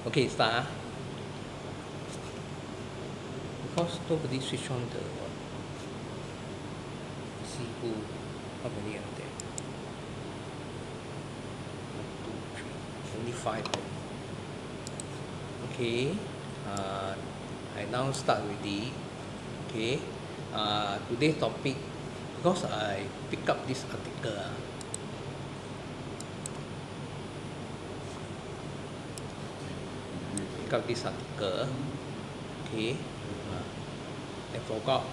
Okay, start. Because nobody switch on the see how many are there? 1, 2, 3, only 5. Okay, I now start already. Okay, today's topic, because I pick up this article. Okay, I forgot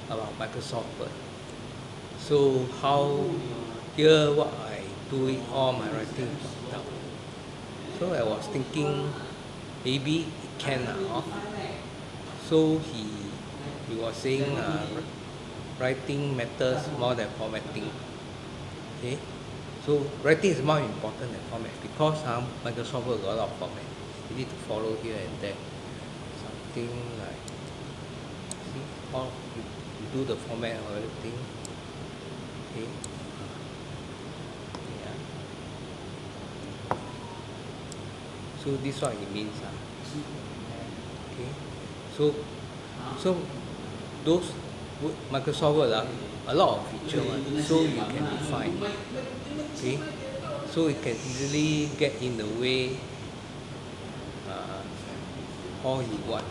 about Microsoft Word. So how here what I do it all my writing down. So I was thinking maybe it can so he was saying writing matters more than formatting. Okay, so writing is more important than format because Microsoft Word got a lot of format. You need to follow here and there. Something like see all you do the format or everything. Okay. Yeah. So this what it means. Okay. So those Microsoft Word a lot of feature so you can define. Okay. So it can easily get in the way all you want.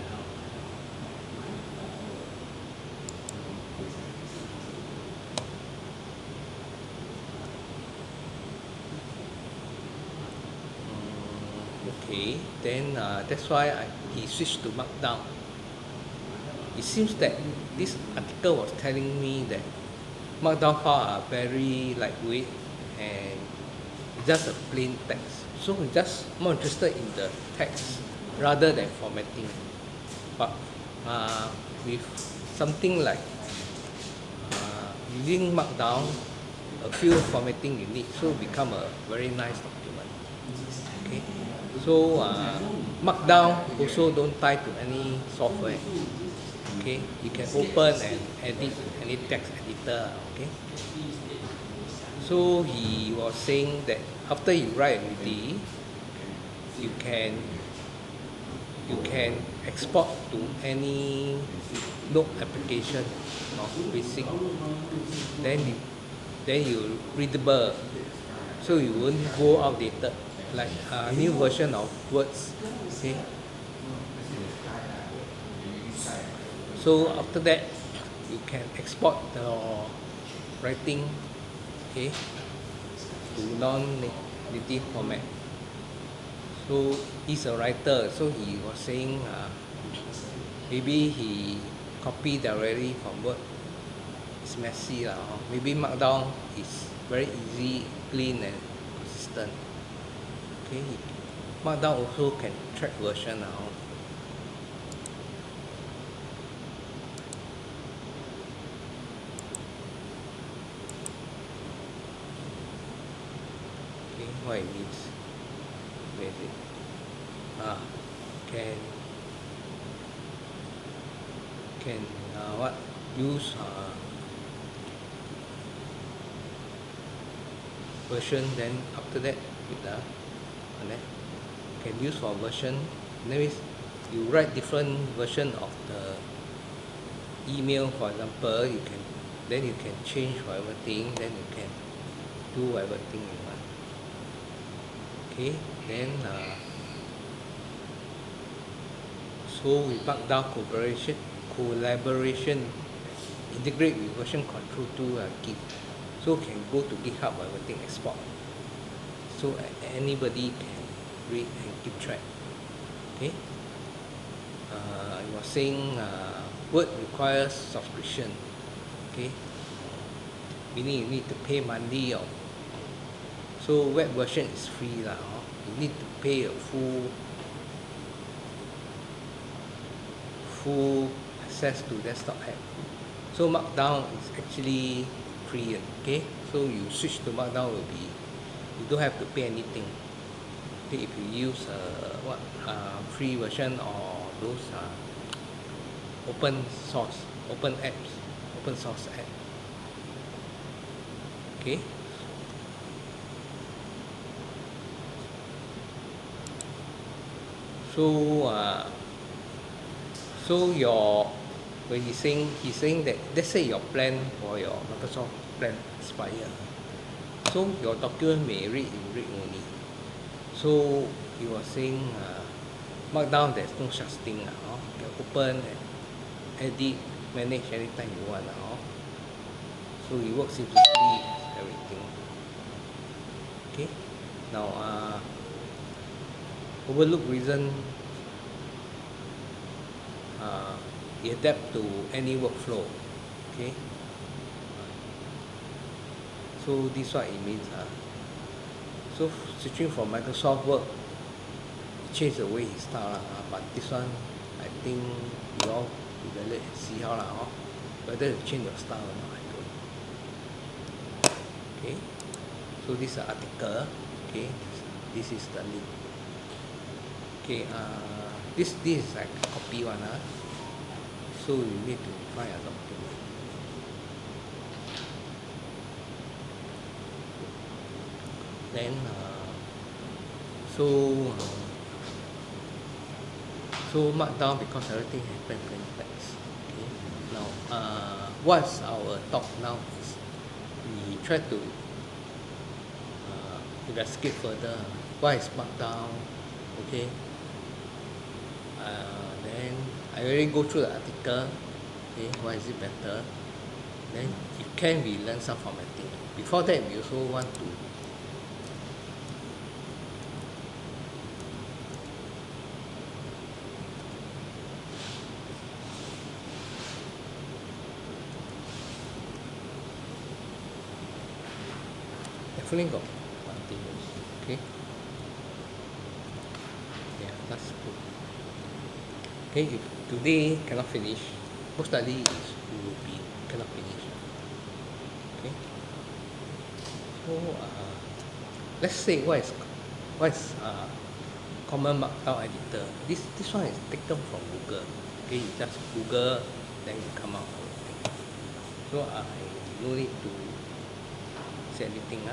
Okay, then that's why he switched to Markdown. It seems that this article was telling me that Markdown files are very lightweight and just a plain text. So I'm just more interested in the text rather than formatting. But with something like using Markdown, a few formatting you need, so become a very nice document. Okay, so Markdown also don't tie to any software. Okay, you can open and edit any text editor. Okay, so he was saying that after you write already, you can export to any note application of basic, then you readable, so you won't go outdated like a new version of words. Okay, so after that you can export your writing, okay, to non-native format. So he's a writer, so he was saying maybe he copy directly from Word. It's messy maybe Markdown is very easy, clean and consistent. Okay, Markdown also can track version Okay, what it means. Where is it? Can what use version, then after that with and then can use for version. That means you write different version of the email, for example, you can change whatever thing, then you can do whatever thing you want. Okay, then so with Markdown collaboration integrate with version control to Git, so can go to GitHub or everything export, so anybody can read and keep track. Okay, I was saying Word requires subscription. Okay, meaning you need to pay monthly so web version is free you need to pay a full access to desktop app. So Markdown is actually free. Okay, so you switch to Markdown will be you don't have to pay anything. Okay, if you use free version or those open source app. Okay, so your when he's saying that, let's say your plan for your Microsoft plan expire, so your document may read in read only. So he was saying Markdown there's no such thing you can open and edit, manage anytime you want so it works seamlessly as everything. Okay, now overlook reason it adapt to any workflow. Okay, so this is what it means. So switching from Microsoft Word, it changed the way he start but this one I think you all evaluate and see how whether you change your style or not. I don't know. Okay, so this is the article. Okay, this is the link. Okay, this is like copy one so you need to find a document. Then so Markdown because everything has plain text. Okay, now what's our talk now is we try to investigate further what is Markdown. Okay, then I already go through the article. Okay, why is it better? Then if can we learn some formatting. Before that we also want to definitely got continuous. Okay, yeah, that's good. Okay, if today cannot finish, most likely is will be cannot finish. Okay, so let's say what is common Markdown editor. This one is taken from Google. Okay, you just Google, then you come out with everything. So I no need to say anything.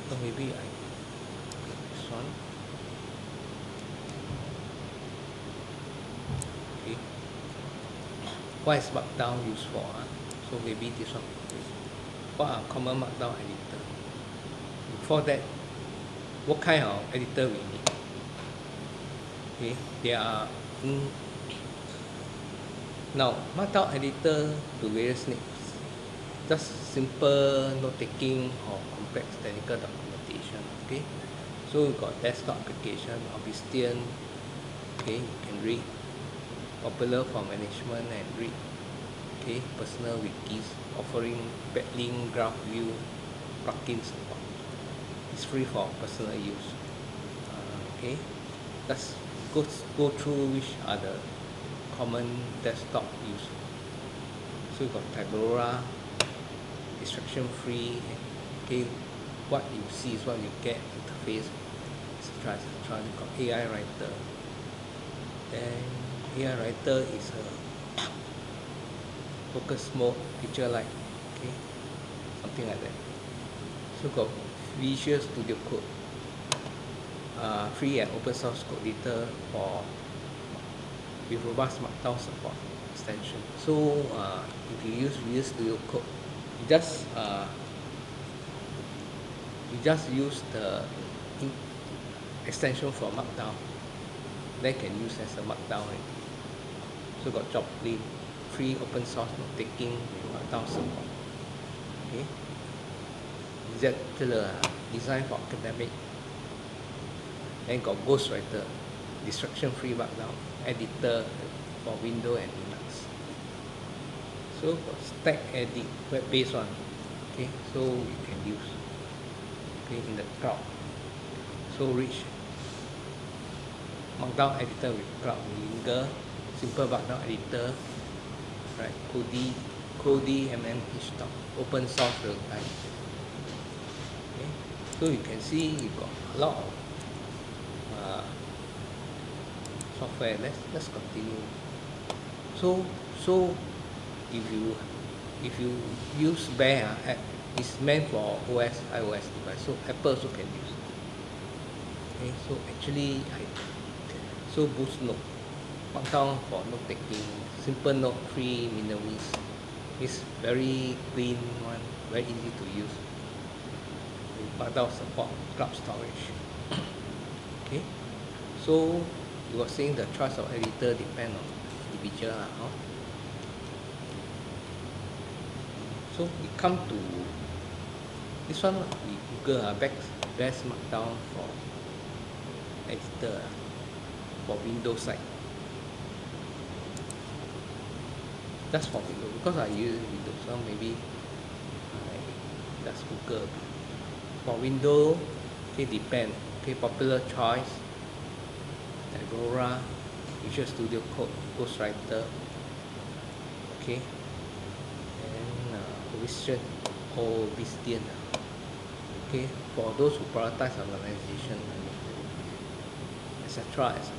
So maybe I click this one. Okay, what is Markdown used for? So maybe this one. What are common Markdown editor? Before that, what kind of editor we need? Okay, there are now Markdown editor to various needs. Just simple note taking or complex technical documentation. Okay, so we got desktop application, Obsidian. Okay, you can read. Popular for management and read. Okay, personal wikis offering backlink, graph view, plugins support. It's free for personal use. Okay, let's go through which are the common desktop use. So you got Tableau, distraction free. Okay, what you see is what you get, interface, etc. etc. You got AI writer. Then AI writer is a focus mode, picture like, okay, something like that. So got Visual Studio Code, free and open source code editor for with robust Markdown support extension. So if you use Visual Studio Code, you just use the extension for Markdown, then can use as a Markdown already. So got Joplin, free open source note taking with Markdown support. Okay, Zettler, design for academic. Then got Ghostwriter, distraction free Markdown editor for Windows and Linux. So got Stack Edit, web based one. Okay, so you can use. Okay, in the cloud. So rich Markdown editor with cloud linker, simple Markdown editor, right? Cody MNH open source real time. Okay, so you can see you got a lot of software. Let's continue. So if you use Bear app, it's meant for OS, iOS device, so Apple also can use. Okay, so actually So boost note, Markdown for note taking, simple note, free, minimalist. It's very clean one, very easy to use. Markdown support cloud storage. Okay, so you were saying the choice of editor depend on individual. Huh? So we come to this one, we Google best Markdown for editor for Windows side. That's for Windows because I use Windows, so maybe I just Google. For Windows, okay, depend. Okay, popular choice, Aurora, Visual Studio Code, Ghostwriter, okay, and Vision or Vistian. Okay, for those who prioritize organization, etc., etc.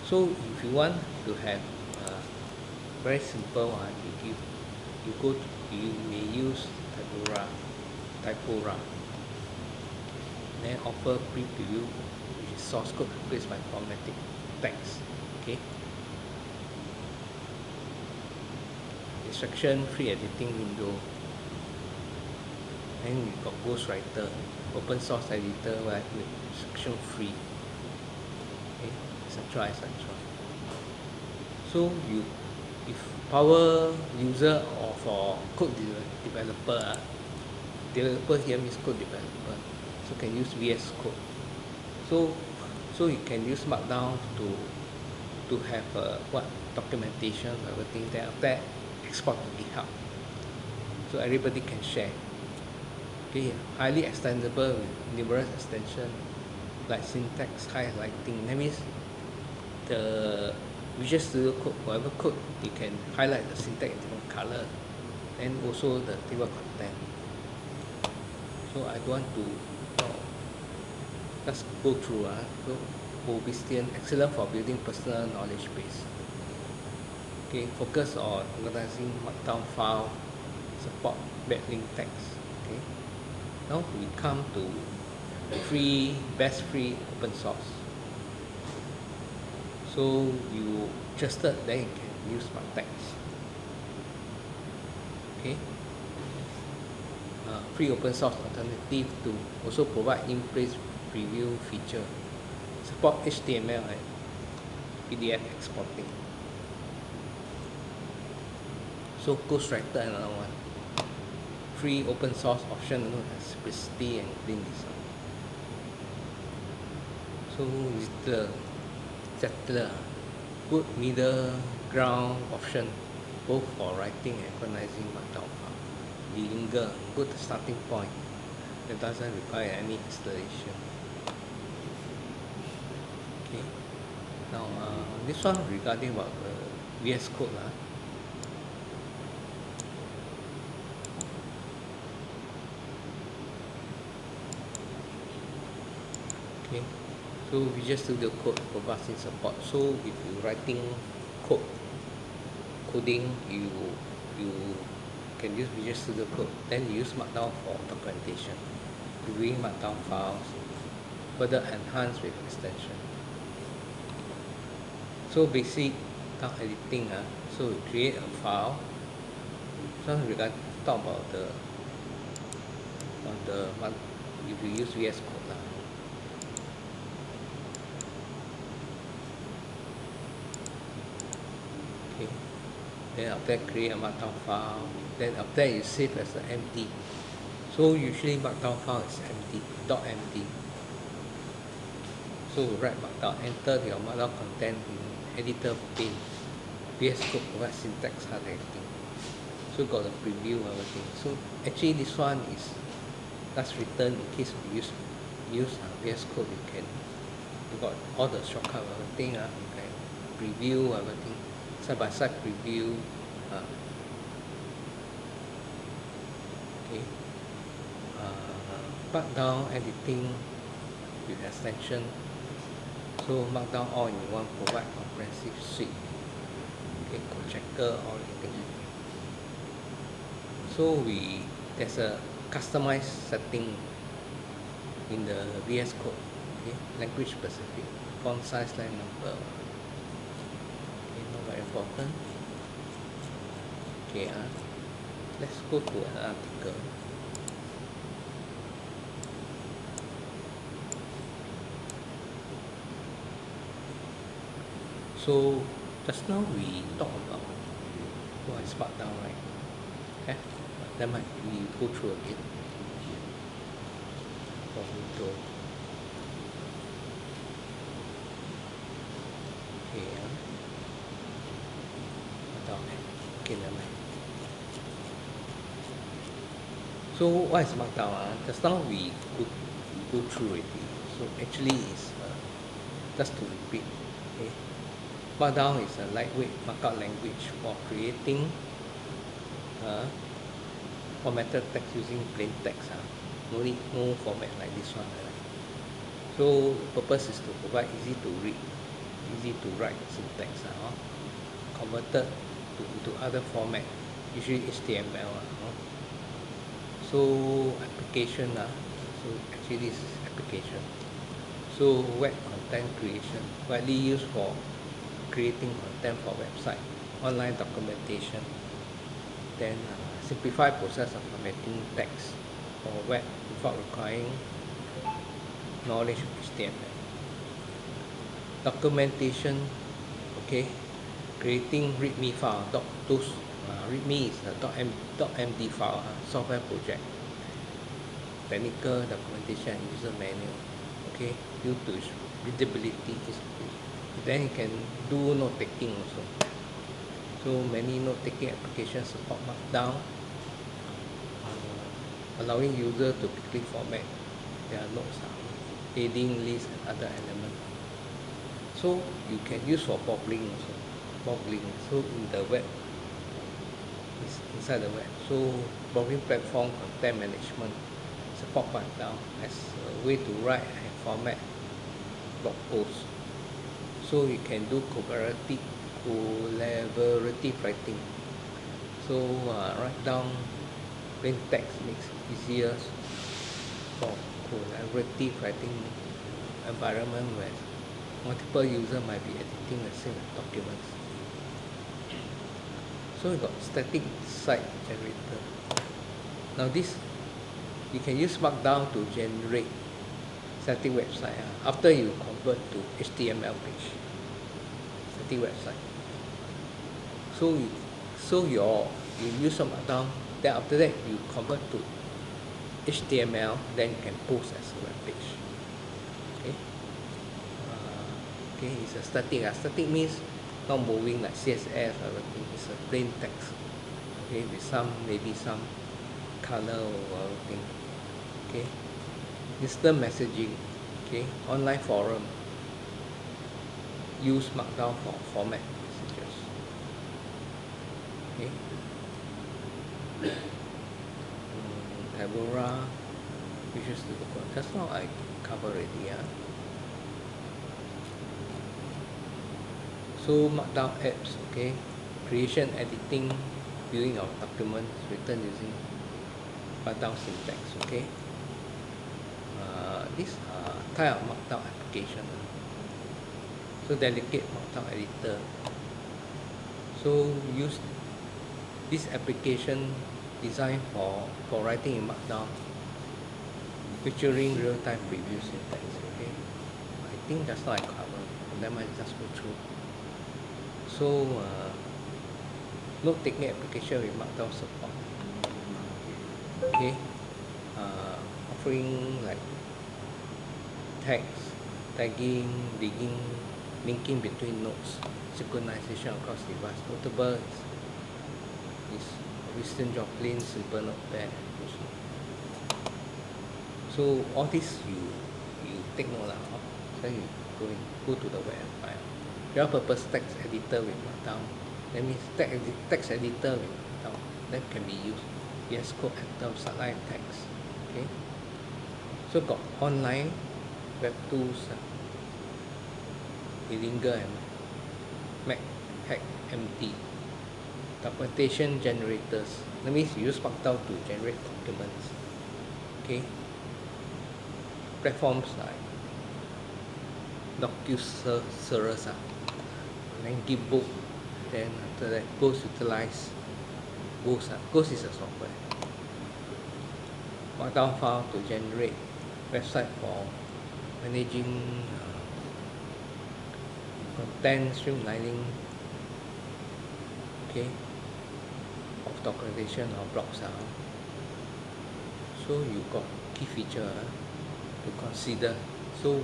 So if you want to have a very simple one, you may use Typora, then offer pre-preview, which is source code replaced by formatting text. Okay. Instruction free editing window. Then we got Ghostwriter, open source editor with instruction free. Okay, etc. etc. So if power user or for code developer, developer here means code developer, so can use VS Code. So you can use Markdown to have documentation, everything. Then after that, export to GitHub, so everybody can share. Okay, highly extendable with numerous extensions like syntax highlighting. That means the Visual Studio Code, whatever code, you can highlight the syntax in different color, and also the table content. So I don't want to just go through. So Obistian, excellent for building personal knowledge base. Okay, focus on organizing Markdown file, support backlink text. Okay, now we come to best free open source. So you trusted, then you can use Markdown. Okay. Free open source alternative to also provide in-place preview feature, support HTML and PDF exporting. So Ghostwriter, another one, free open source option known as simplicity and clean design. So settler, good middle ground option, both for writing and organizing Markdown file. Linger, good starting point that doesn't require any installation. Okay. Now this one regarding about the VS Code. Okay. So Visual Studio Code provides in support. So if you're writing coding, you can use Visual Studio Code. Then you use Markdown for documentation, reviewing Markdown files, further enhanced with extension. So basic talk editing. So we create a file. So we got talk about if you use VS Code. Okay. Then after that, create a Markdown file. Then after that, you save as an empty. So usually Markdown file is empty, .md. So we write Markdown, enter your Markdown content in editor pane. VS Code provides syntax highlighting. So got the preview and everything. So actually this one is that's written in case we use VS Code. You got all the shortcut and everything. You can preview everything, side by side preview. Okay. Markdown editing with extension. So Markdown all in one, provide comprehensive suite. Okay, code checker or anything. So there's a customized setting in the VS Code. Okay, language specific. font size line number. Okay, not very important. Okay, let's go to an article. So just now we talked about what is Markdown, right? Okay, that might we go through again. Okay, Markdown. Okay, never mind. So what is Markdown? Just now we go through already. So actually it's just to repeat. Okay, Markdown is a lightweight markup language for creating formatted text using plain text. No format like this one. So the purpose is to provide easy to read, easy to write syntax, converted into other format, usually HTML. So application, so actually this is application. So web content creation, widely used for creating content for website, online documentation, then simplify process of formatting text for web without requiring knowledge of HTML. Documentation, okay, creating README file, README is a .md file, software project, technical documentation, user manual, okay, due to its readability. Then you can do note taking also. So many note taking applications support Markdown, allowing user to quickly format their notes, heading, lists, and other elements. So you can use for boggling also. So in the web, inside the web. So blogging platform content management support Markdown as a way to write and format blog posts. So you can do collaborative writing. So write down plain text makes it easier for collaborative writing environment where multiple users might be editing the same documents. So we got static site generator. Now this, you can use Markdown to generate static website after you convert to HTML page. Static website. So you use some Markdown, then after that you convert to HTML, then you can post as a web page. Okay. Okay, it's a static. Static means not moving like CSS or everything. It's a plain text. Okay, with maybe some color or everything. Okay. Instant messaging. Okay. Online forum. Use Markdown for format messages. Okay. Tabora, Visual Studio Code. Just now I covered already. So Markdown apps, okay, creation, editing, viewing of documents written using Markdown syntax, okay. These are type of Markdown application. So delegate Markdown editor. So use this application designed for writing in Markdown, featuring real-time preview syntax, okay. I think that's not I covered, and then I just go through. So note-taking application with Markdown support. Okay, offering like text, tagging, linking between notes, synchronization across devices. Notable is Winston Joplin Simple Notepad. So all this you take note lah. Then you go to the web and find. General purpose text editor with Markdown. That means text editor with Markdown. That can be used. Yes, code enter subline text. Okay. So got online web tools, Illinger and Mac Hack MD. Documentation generators. That means you use Markdown to generate documents. Okay. Platforms like DocuSeries, then give book, then after that Ghost utilize Ghost. Ghost is a software. Markdown file to generate website for managing content streamlining, okay, of documentation or blogs. So you got key feature to consider. So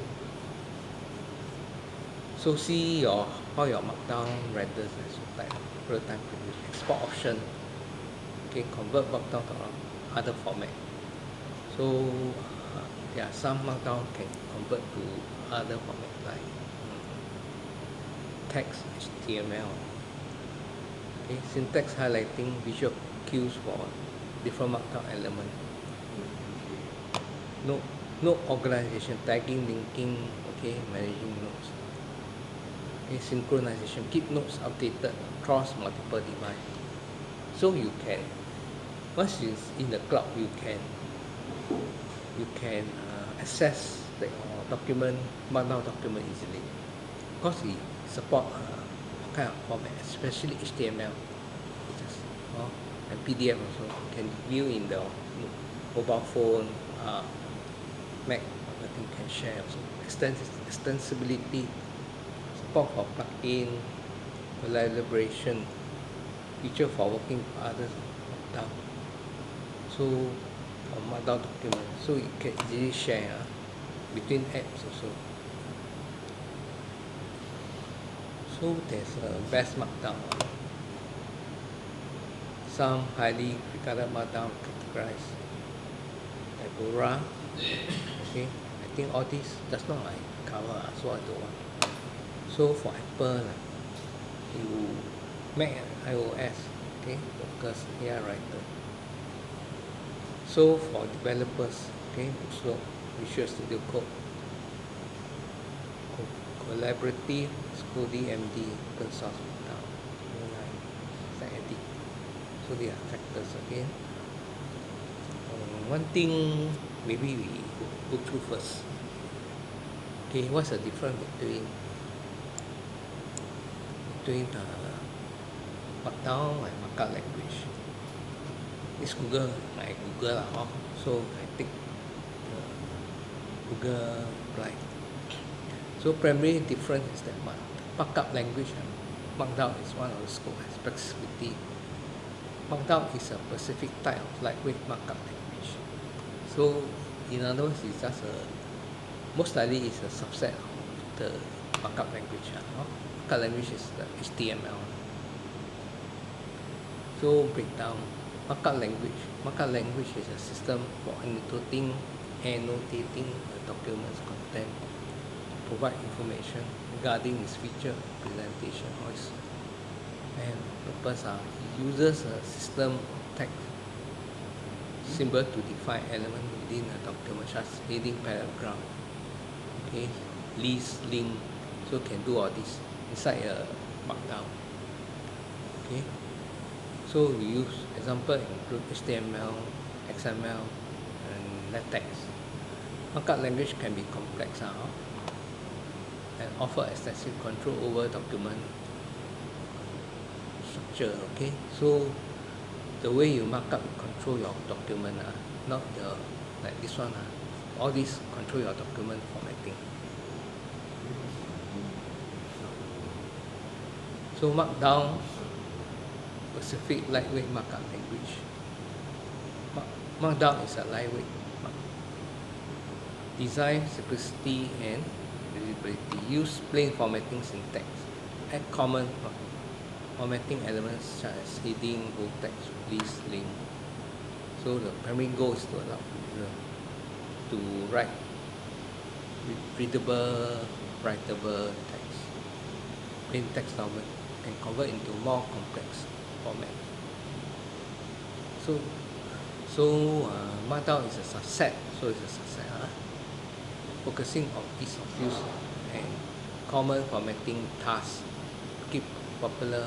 see how your Markdown renders as like real-time preview. Export option, okay, convert Markdown to other format. So there are some Markdown can convert to other format like text, HTML. Okay, syntax highlighting, visual cues for different Markdown element. Note organization, tagging, linking, okay, managing notes. Okay, synchronization, keep notes updated across multiple devices. So you can, once it's in the cloud, you can access the document, Markdown document easily, because it support all kind of format, especially HTML, and PDF also can view in the mobile phone, Mac, everything can share also. Extensibility, support for plugin, collaboration, feature for working with others, Markdown. So Markdown document, so you can easily share between apps also. So there's a best Markdown. Some highly regarded Markdown categorized. Agora, okay. I think all these just not I cover, so I don't want. So for Apple, you Mac and iOS, okay, focus AI writer. So for developers, okay, Bookslop, Visual Studio Code, collaborative, Scody MD, open source Markdown, edit. So they are factors again. One thing maybe we go through first. Okay, what's the difference between Markdown and markup language? It's Google, like Google lah. So I take the Google Drive. So primary difference is that markup language and Markdown is one of the scope and specificity. Markdown is a specific type of lightweight markup language. So in other words, it's just most likely it's a subset of the markup language. Markup language is the HTML. So breakdown. Markup language is a system for annotating a document's content, provide information regarding its feature, presentation, and purpose. It uses a system of text symbol to define element within a document, such as heading, paragraph, okay, list, link. So can do all this inside a Markdown. Okay. So we use example include HTML, XML, and LaTeX. Markup language can be complex and offer extensive control over document structure. Okay, so the way you mark up, control your document, not like this one. All these control your document formatting. So Markdown, specific lightweight markup language. Markdown is a lightweight design, simplicity, and visibility. Use plain formatting syntax. Add common formatting elements such as heading, bold text, list, link. So the primary goal is to allow user to write readable, writable text. Plain text document can convert into more complex format. So Markdown is a subset. Focusing on ease of use and common formatting tasks, keep popular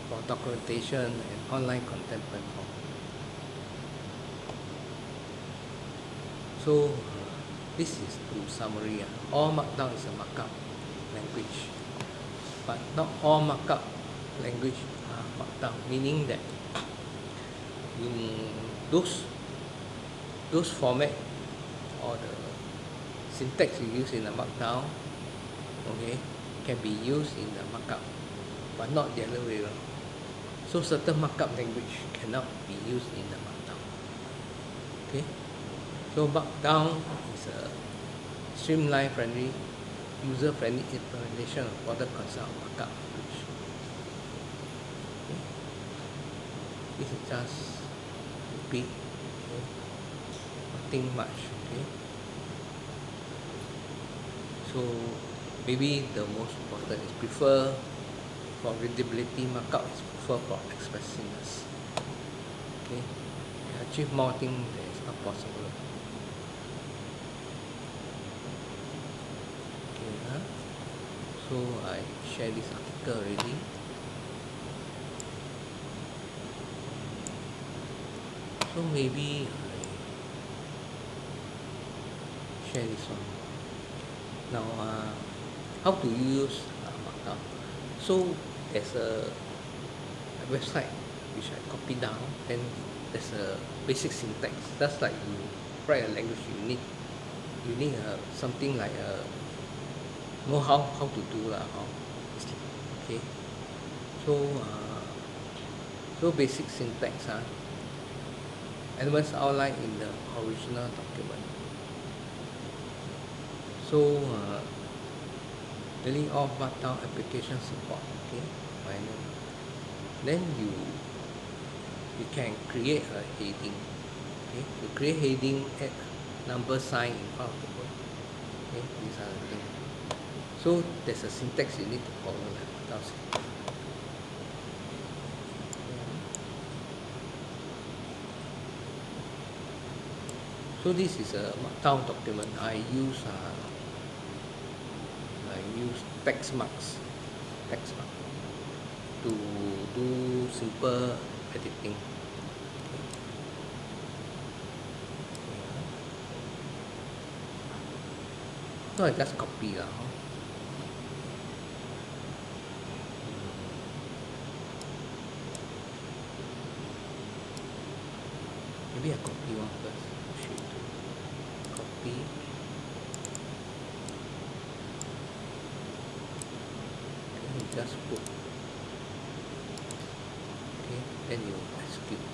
for documentation and online content platform. So this is to summary. All Markdown is a markup language, but not all markup language are Markdown, meaning that those format or the syntax you use in the Markdown, okay, can be used in the markup, but not the other way around. So certain markup language cannot be used in the Markdown. Okay, so Markdown is a streamlined, friendly, user-friendly implementation of what the concept of markup language. Okay. This is just repeat. Okay. Nothing much. Okay. So maybe the most important is prefer for readability. Markup is preferred for expressiveness. Okay, achieve more things that is not possible. Okay, so I share this article already. So maybe I share this one. Now, how to use Markdown? So there's a website which I copy down, and there's a basic syntax. That's like you write a language, you need something like know how to do okay. So basic syntax elements outlined in the original document. So really all Markdown application support. Okay, then you can create a heading. Okay, you create heading, add number sign in front of the word. Okay, these are the things. So there's a syntax you need to follow. So this is a Markdown document. I use text marks to do simple editing. So I just copy maybe I copy one first. Copy. You just put. Okay, then you execute.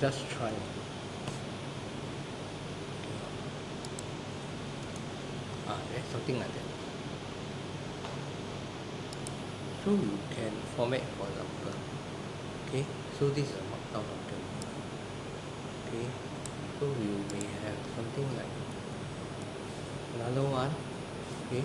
Just try. Something like that. So you can format, for example. Okay, so this is a Markdown document. Okay, so you may have something like another one. Okay.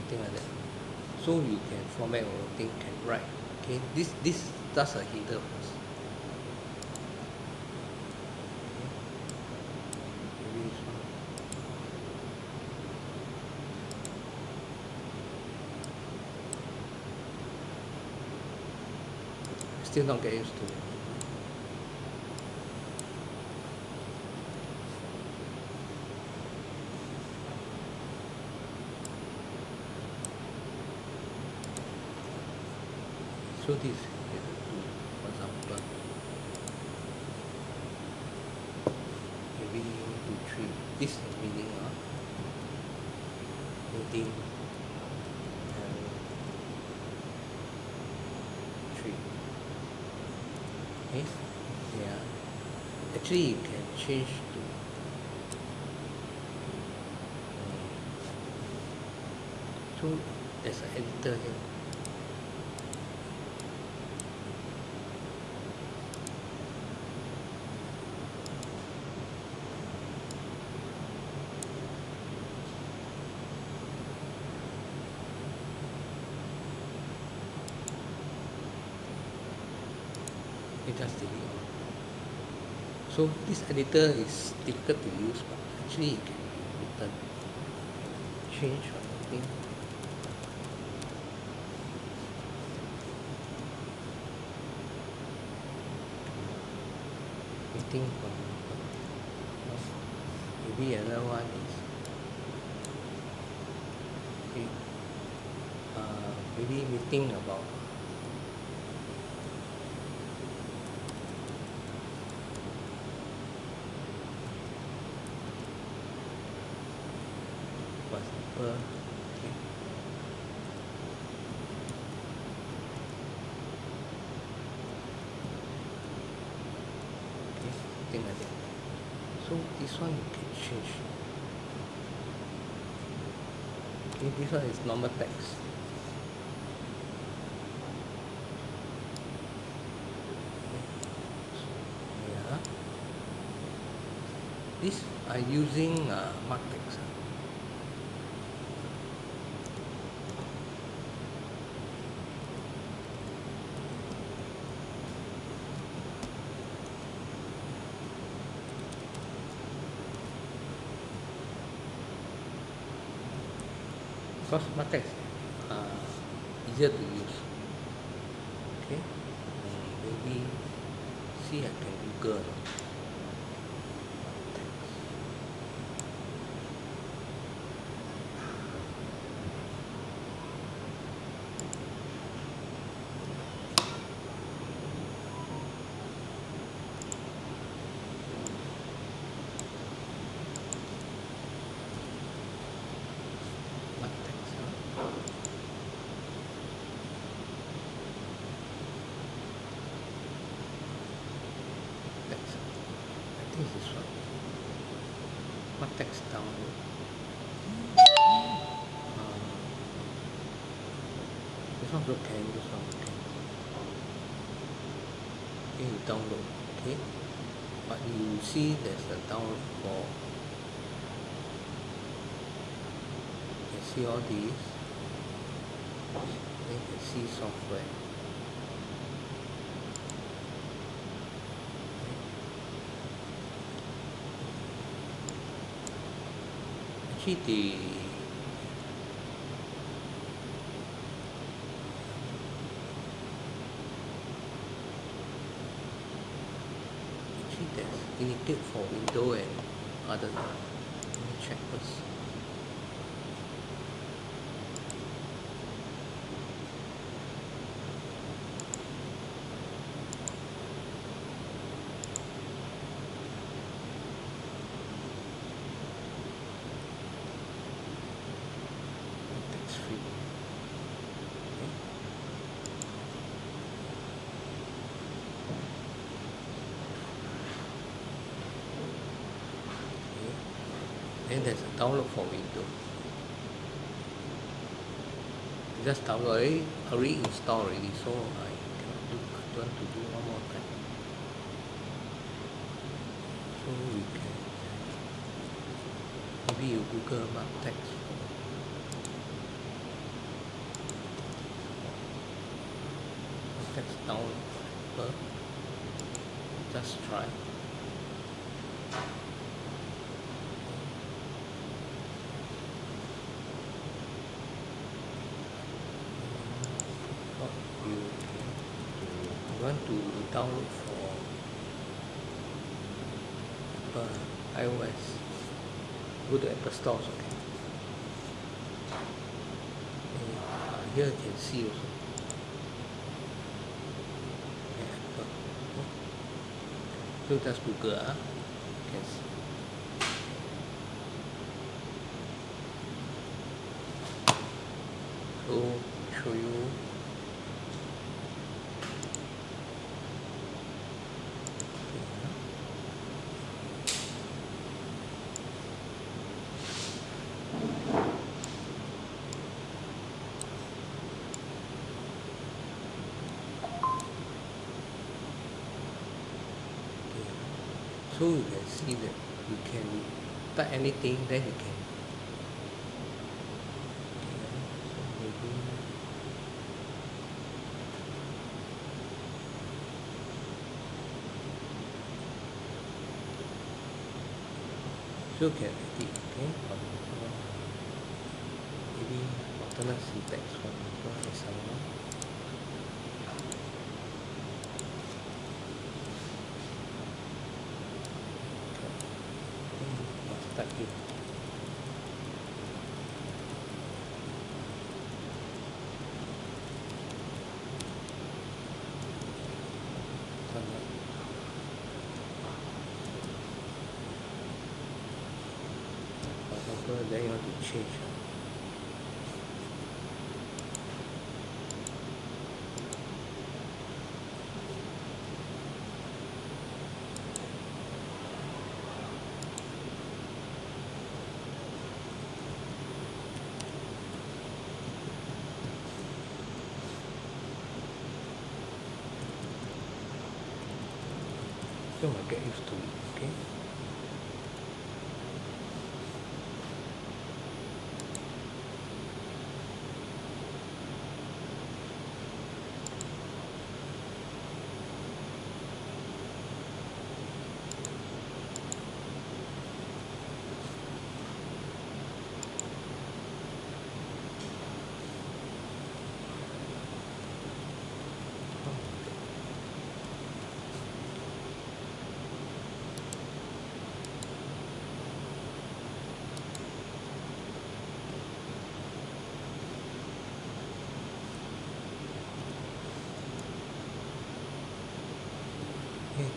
Something like that. So you can format or thing, can write. Okay, this does a header first. Maybe this one. Still not get used to it. So this is for example, maybe 1, 2, 3. This is the meaning heading and 3. Okay, yeah. Actually, you can change to so there's an editor here. It just delete all. So this editor is difficult to use, but actually it can be written. Change or anything. Meeting from maybe another one is okay. Maybe meeting about for example, okay. Okay, something like that. So this one you can change. Okay, this one is normal text. Yeah. This I'm using Markdown. Because Markdown is easier to use. Okay, maybe see I can Google. This is one. What text download? This one also can, this one can. Okay, you download, okay? But you see there's a download for, you can see all these. Then you can see software. Actually, there's indicate for window and other. Let me check first. Text free. Okay. Then there's a download for Windows. Just download, I already installed already, so I don't want to do one more time. So we can maybe you Google Mark text. Text download. Just try. You want to download for iOS, go to Apple Store, okay. And, here you can see also. Apple. So just Google, you can see. So show you so you can see that you can type anything, then you can so you can edit, okay? Maybe alternate syntax for example. Must type it. For example, then you want to change. So I get used to it, okay?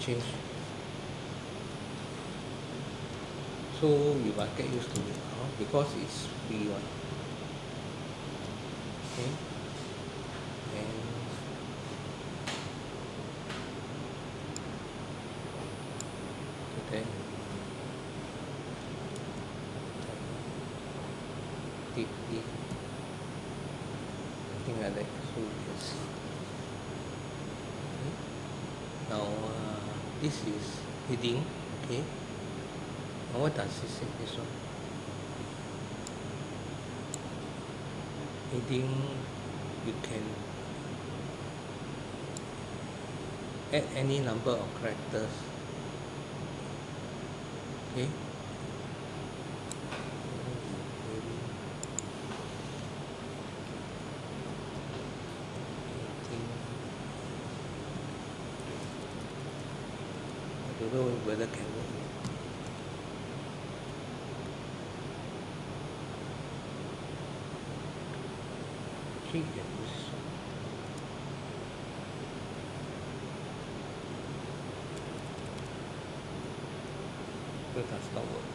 Change. So you might get used to it now because it's free one. Okay. And then deeply something like that, so you can see. Okay. Now this is heading, okay. Now what does it say, this one? Heading, you can add any number of characters, okay. I don't know whether can work. Actually, you can use this one. But it does not work.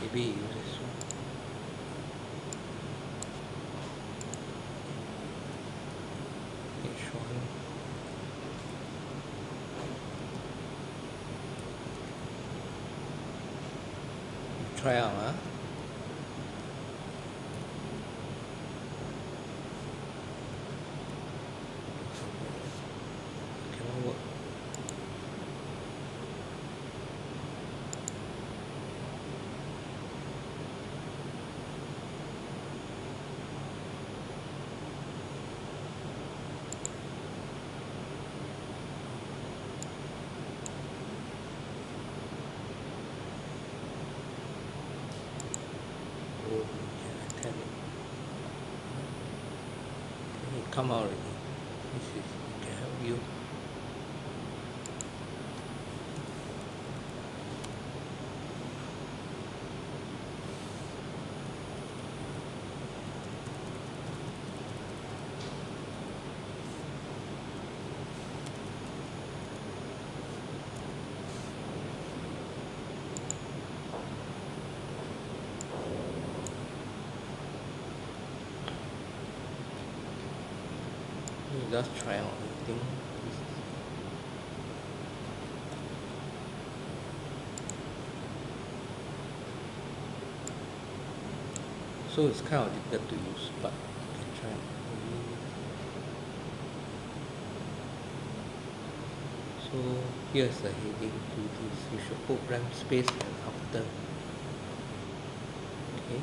Maybe you use this one. H1. Try out, huh? Cannot work. Oh, yeah, I tell it. It come out already. This is, it can help you. just try out everything. So it's kind of difficult to use, but you can try. So here's the heading to this. You should put blank space and after. Okay.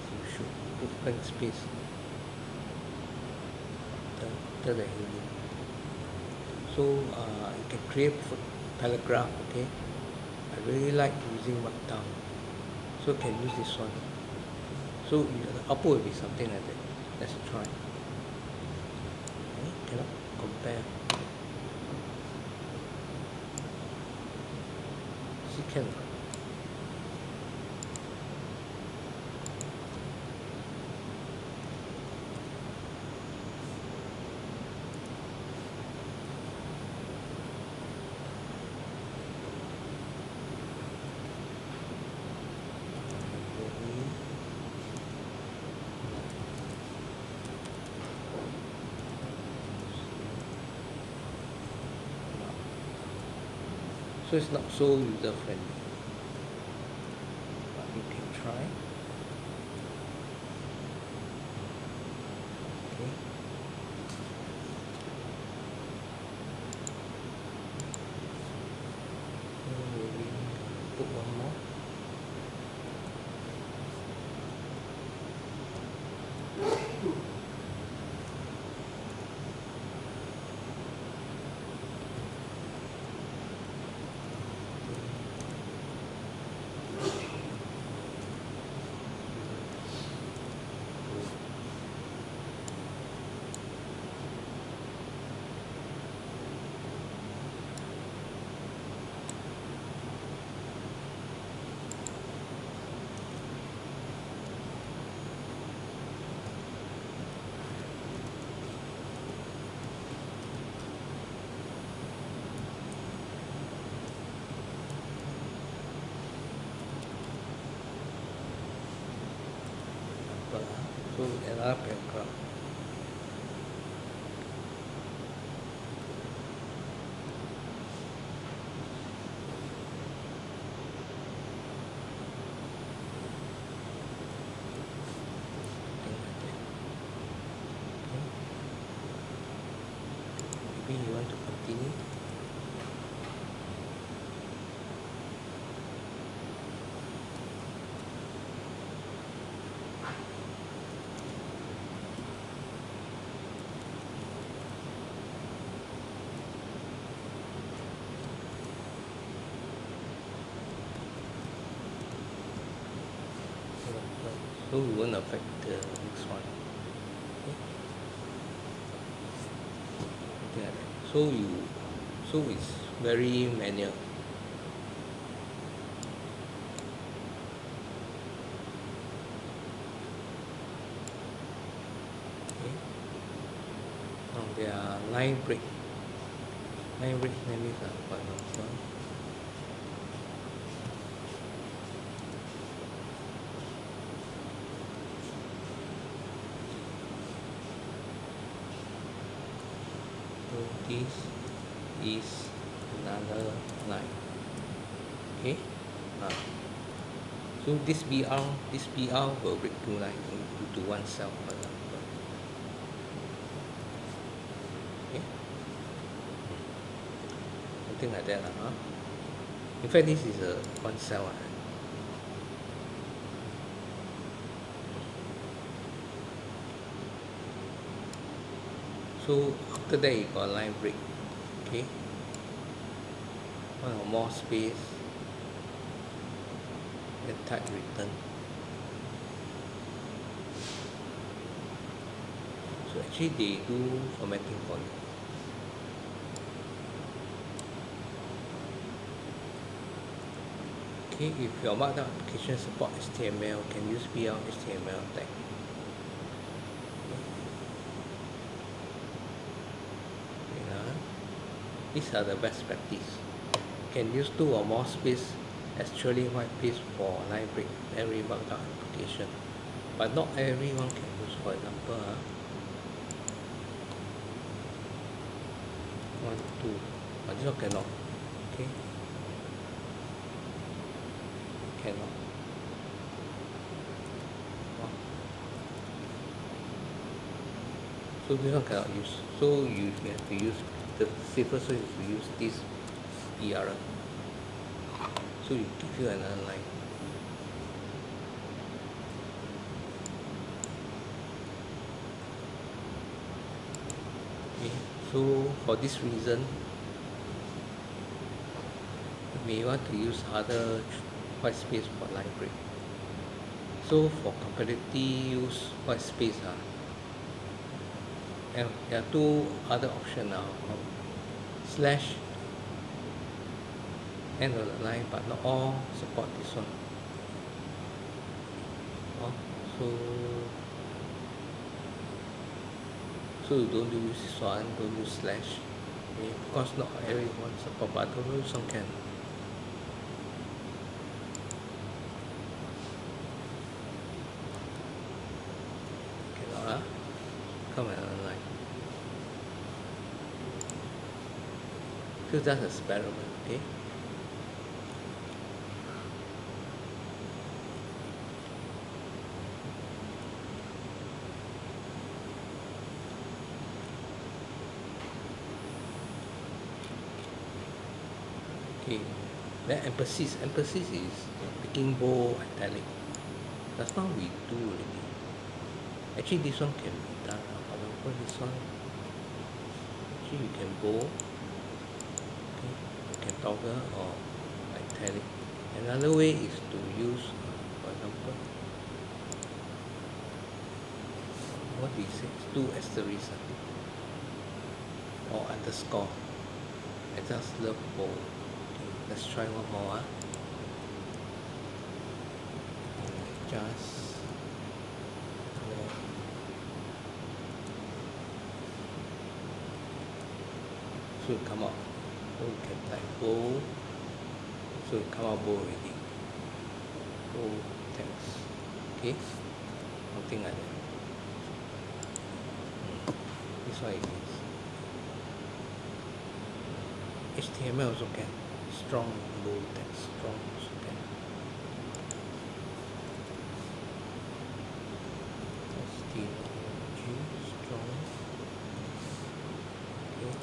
So you should put blank space after the heading. So you can create paragraph. Okay. I really like using Markdown, so you can use this one. So the output will be something like that. Let's try. Okay, cannot compare. See, can. So it's not so user friendly, but you can try. Okay. So maybe put one more. So another paragraph. Maybe you want to continue. So we won't affect the next one. Okay. Something like that. So it's very manual. Okay. Now there are line break. Line break means for example. So this is another line. Okay. So this BR will break two lines into one cell, for example. Okay. Something like that, huh? In fact, this is a one cell. So after that you got line break. Okay. One or more space. Then type return. So actually they do formatting for you. Okay, if your Markdown application support HTML, can use BL HTML tag. These are the best practice. You can use two or more space as trailing white space for line break every Markdown application, but not everyone can use. For example, 1, 2, but this one cannot. Okay, cannot. So this one cannot use. So you have to use the safest way is to use this ERR. So it gives you another line. Okay. So for this reason, you may want to use other white space for line break. So for completely use white space, and there are two other options now. Slash end of the line, but not all support this one. So you don't use this one, don't use slash. Okay, because not everyone support, but I don't know some can. Cannot, come another line. So that's an experiment, okay? Okay, then emphasis is picking bold italic. That's not we do already. Actually, this one can be done. However, this one, actually you can bold, okay, you can toggle or italic. Another way is to use, for example, what do you say? 2 asterisks or underscore. I just love bold. Okay, let's try one more. Just so it come out. So you can type bold. So it come out bold already. Bold text. Okay, something like that. This one it is. HTML also can. Strong bold text. Strong also can. Strong. Okay.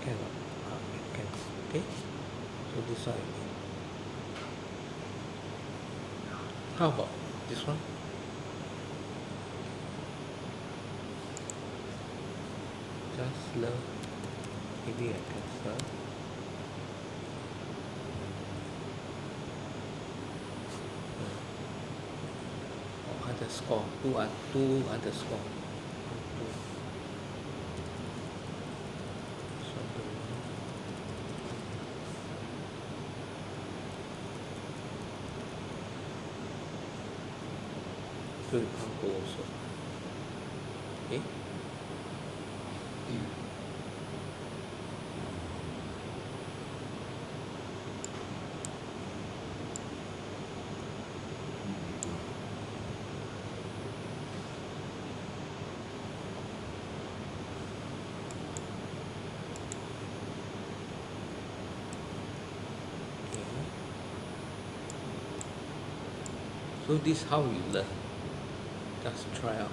Cannot. It can. Okay. So this one again. How about this one? Just love. Maybe I can start. Or underscore. Two underscore. So you can't go also. Okay. So this how you learn. Just try out.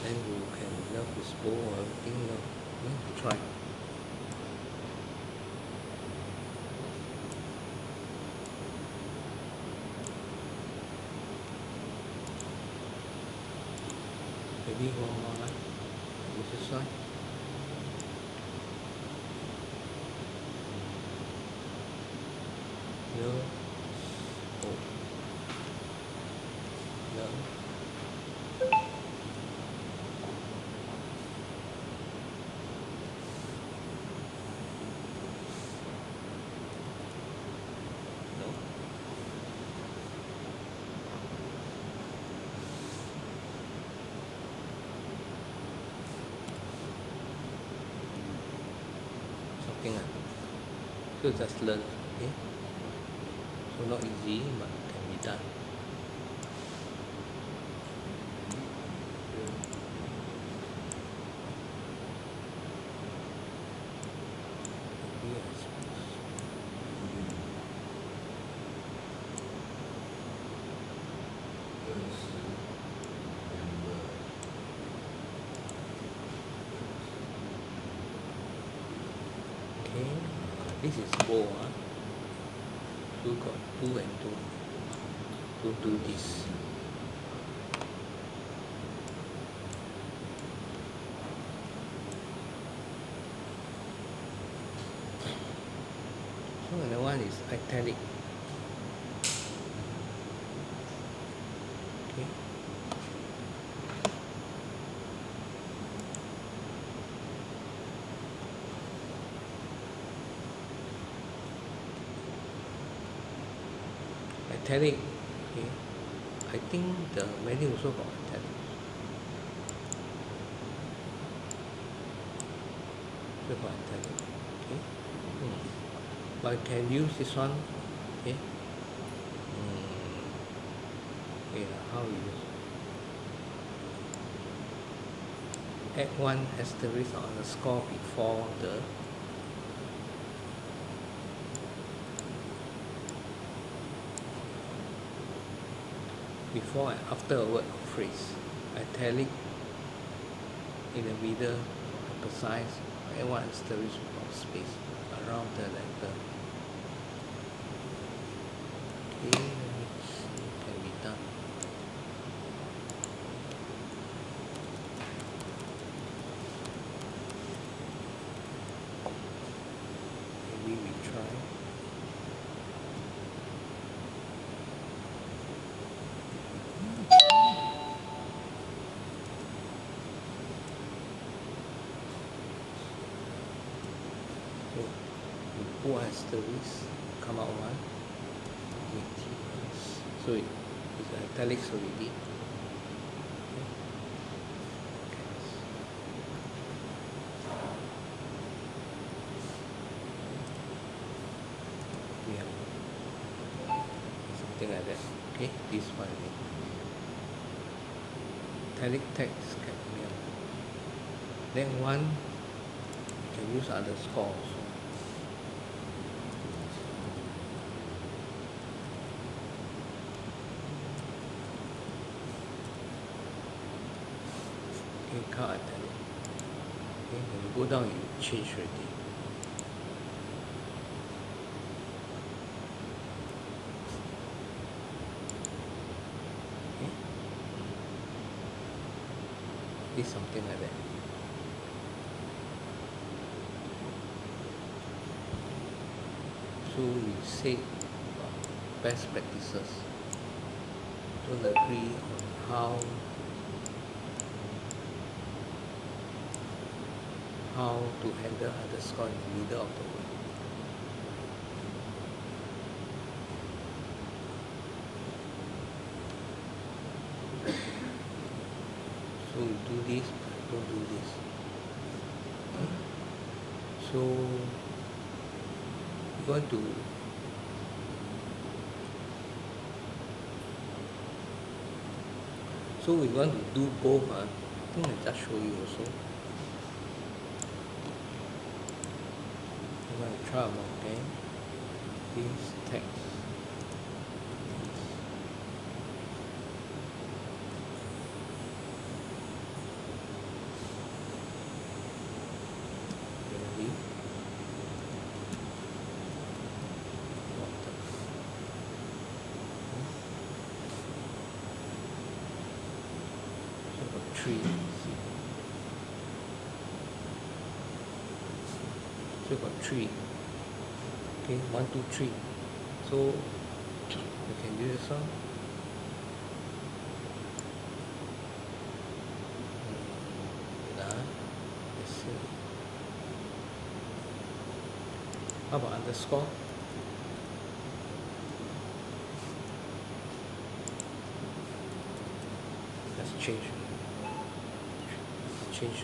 Then you can learn with bow or everything. Try. Maybe one more line. This side. No. Oh. No. Something like that. So just learn, okay? So not easy, but can be done. Okay, this is bowl. So got 2 and 2. So do this. So another one is italic. Okay. Italic. Okay. I think the menu also got italic. So got italic. Okay. But I can use this one. Okay. Okay, how we use? Add one asterisk on the score before the before and after a word or phrase. Italic in the middle, emphasize, add one asterisk or space around the letter. Okay, let me see, can be done. Maybe we try. So we put asterisk, come out one. So it's italics already. Yeah, something like that. Okay, this one. Italic text can be. Then one you can use underscore also. Okay, count italic. Okay, when you go down, you change already. Okay, it's something like that. So we say best practices. Don't agree on how to handle underscore in the middle of the word. So we do this, but don't do this. Okay. So we're going to we want to do both. I think I just show you also. I'm going to try one again. This text. Ready? So got 3. So got 3. Okay, 1, 2, 3. So you can do this one. Let's see. How about underscore? Let's change. Change.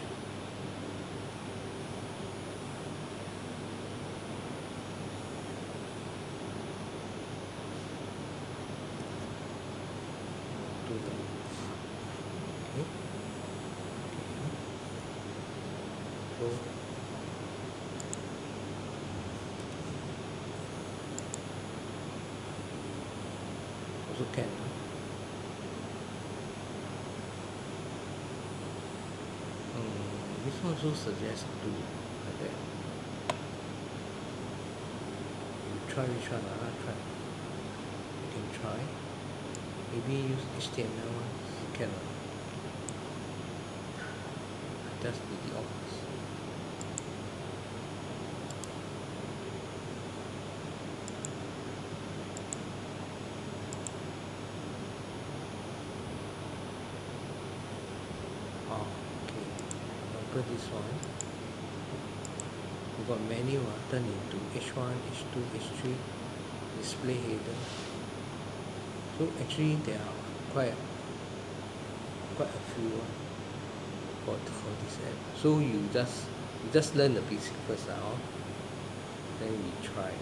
example. Also can. This one also suggests to like that. You try which one? I'll try. You can try. Maybe use HTML one. Cannot. Just do the opposite. This one, we got menu turn into H1, H2, H3, display header. So actually there are quite a few for this app. So you just learn the basic first now, then we try.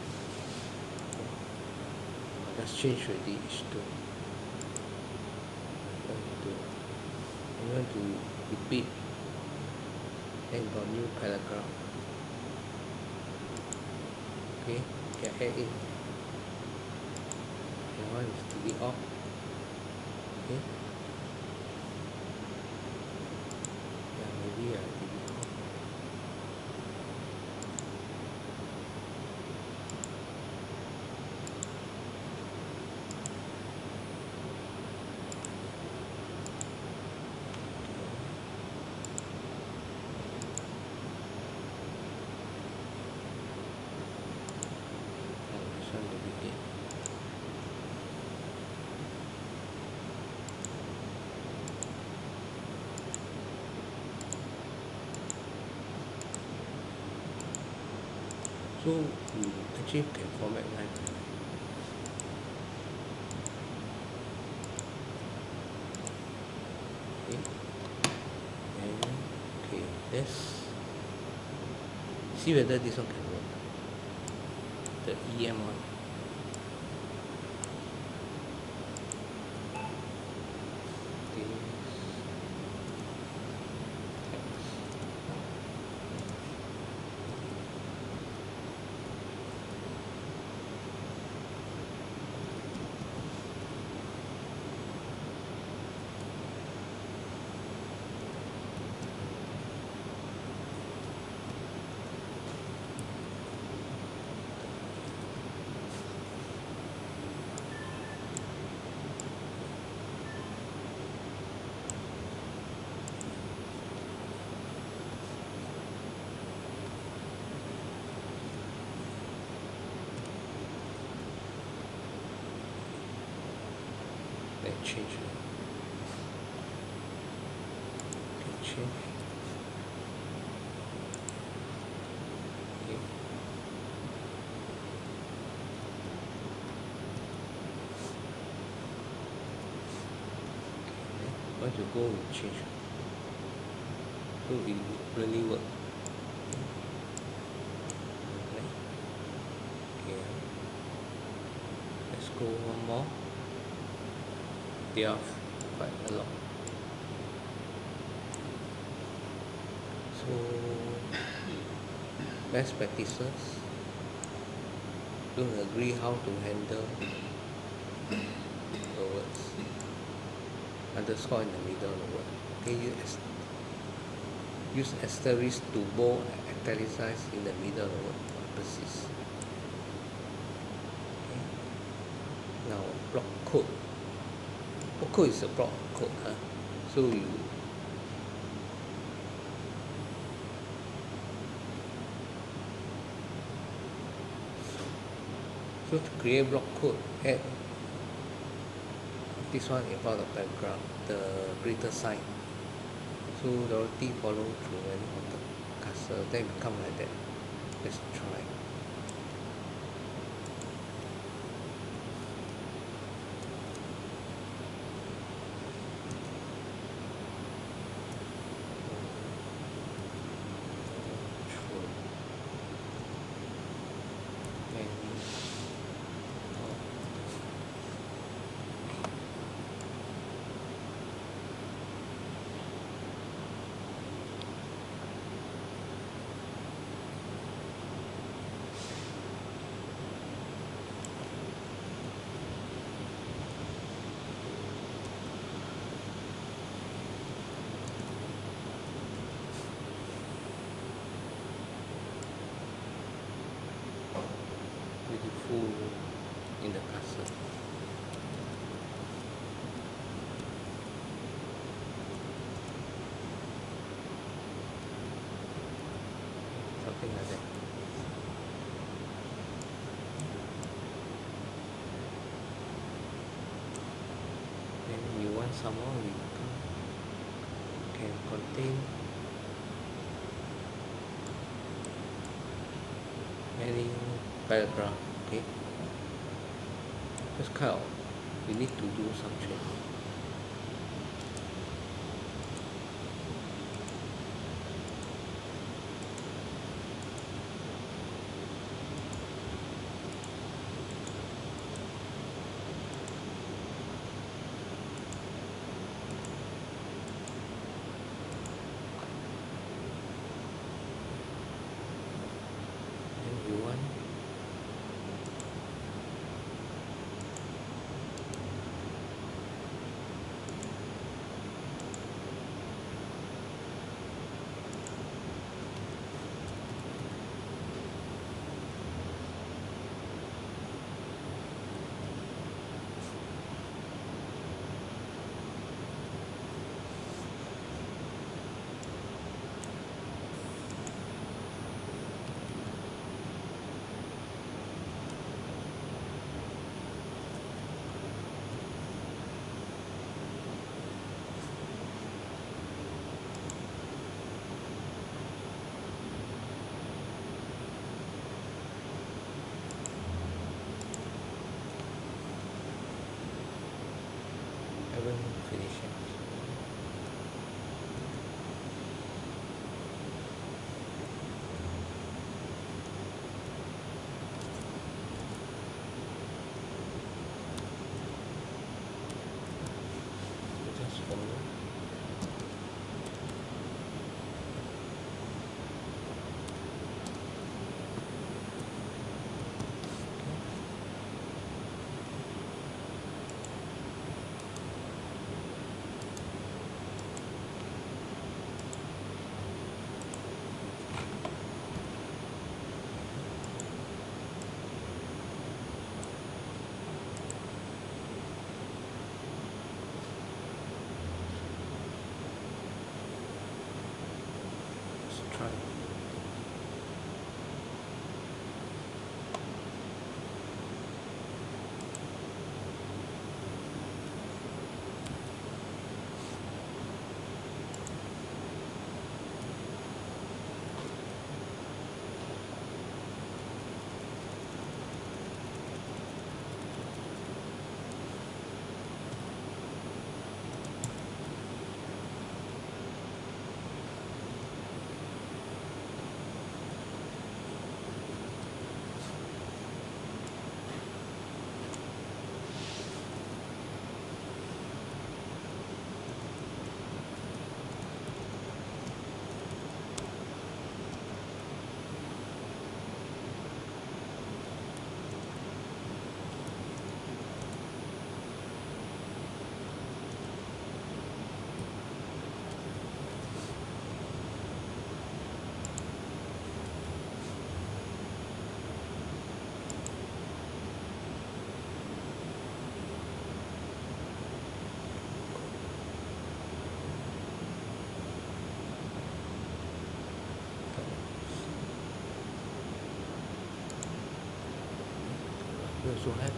Just change already H2. You want to repeat. And got new paragraph. Okay, can add it. And one is to be off. Okay. Yeah, maybe delete off. So you actually can format line by line. Okay. And okay, let's see whether this one can work. The EM one. Change it. Okay, change. Okay. Once you go, we change. So it really work. Okay. Let's go one more. They are quite a lot. So best practices. Don't agree how to handle the words. Underscore in the middle of the word. Okay, use asterisk to bold and italicize in the middle of the word. Emphasis. Okay. Now block code. Block code is a block code, huh? So to create block code, add this one in front of the background, the greater sign. So Dorothy follow through and on the cursor, then become like that. Let's try. full in the cursor. Something like that. Then you want some more, you can contain any paragraph. Okay, just kind of you need to do some change. And you want haven't finished yet. Just follow. Let's try. We also have,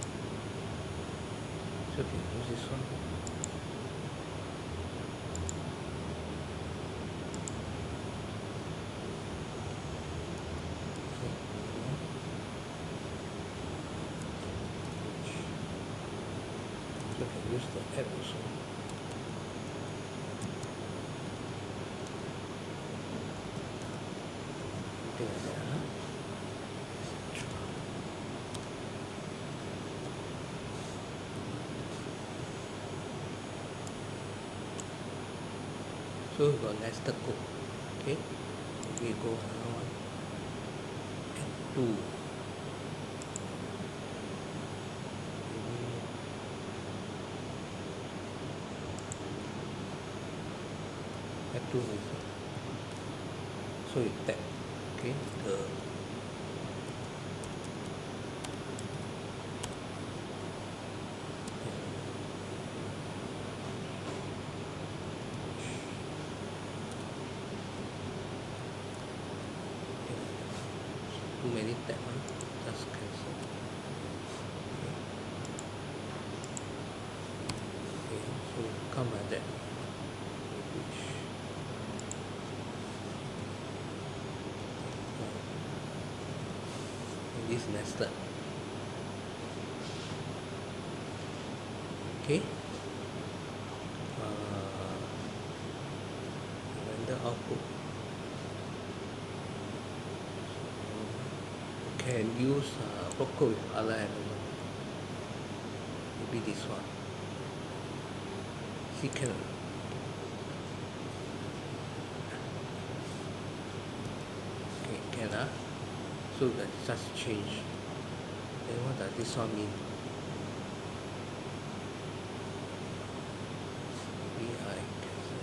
so okay, use this one. So I can use the app also. Something like that, huh? So we got nested code. Okay, we go another one and 2. Add 2 result. So you tap, okay, the too many tabs, just cancel. Okay, so come like that. In this nested. Okay. Render output. Can use block code with other element. Maybe this one. Second. Okay, can so that just change. Then what does this one mean? Maybe I cancel.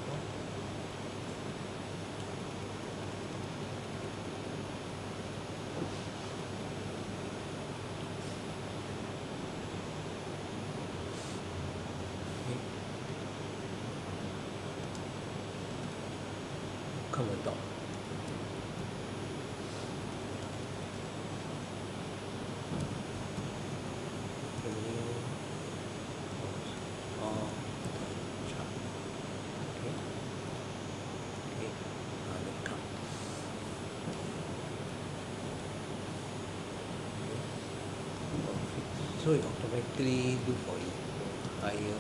Come on, dot. So it automatically do for you higher